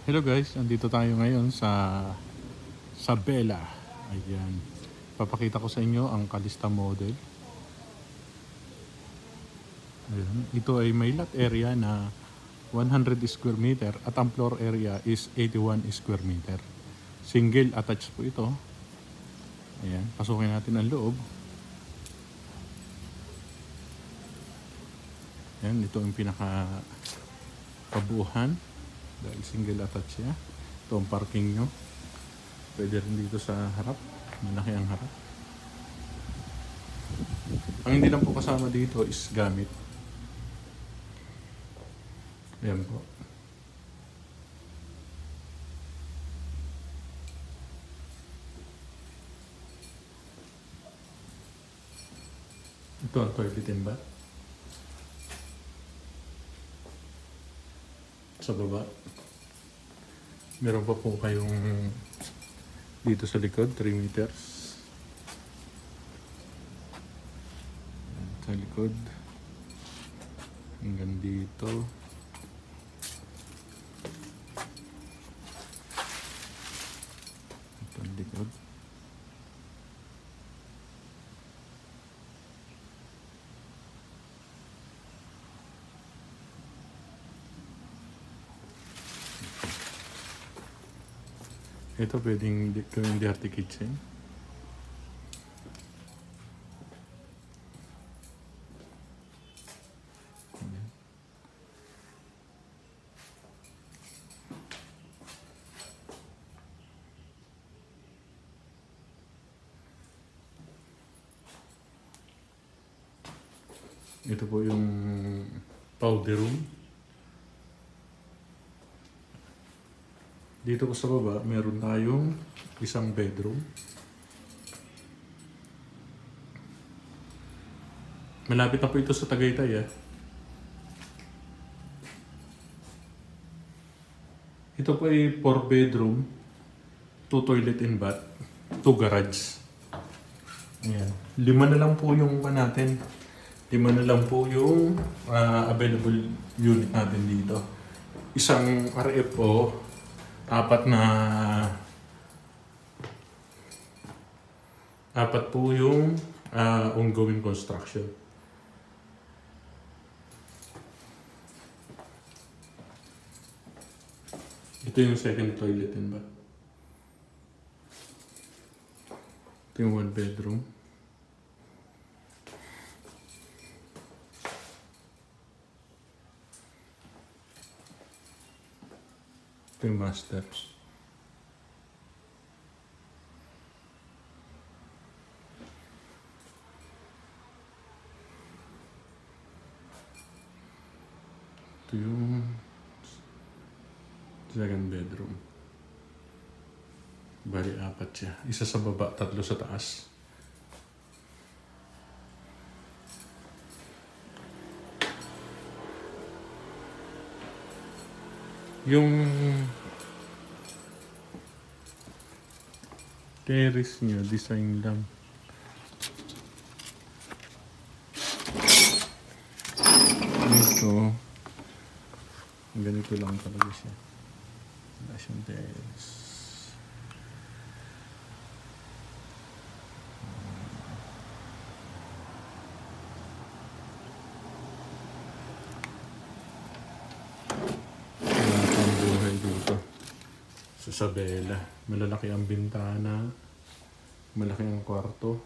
Hello guys, andito tayo ngayon sa Bella. Ayan. Papakita ko sa inyo ang Calista model. Ayan. Ito ay may lot area na 100 square meter at ang floor area is 81 square meter. Single attached po ito. Ayan. Pasukin natin ang loob. Ayan. Ito ang pinaka kabuuhan. Dahil single attached siya. Ito ang parking nyo. Pwede rin dito sa harap. Malaki ang harap. Ang hindi lang po kasama dito is gamit. Ayan po. Ito ang toilet and bath. Sa baba. Meron pa po kayong dito sa likod, 3 meters. Sa likod. Hanggang dito. Ito ang likod. Ito pwedeng gawing dirty kitchen. Ito po yung powder room. Dito po sa baba, meron tayong isang bedroom. Malapit na po ito sa Tagaytay. Ito po ay 4 bedroom, 2 toilet and bath, 2 garage. Ayan. 5 na lang po yung natin. 5 na lang po yung available unit natin dito. Isang RF po, 4 po yung ongoing construction. Ito yung second toilet and bath. Ito yung 1 bedroom. Ito yung master. Ito yung second bedroom. Bali 4 siya. Isa sa baba, 3 sa taas. Yung terrace niya, design lang. Ito, ganito lang talaga siya. Wala siyang terrace. Sa Bella. Malalaki ang bintana. Malaki ang kwarto.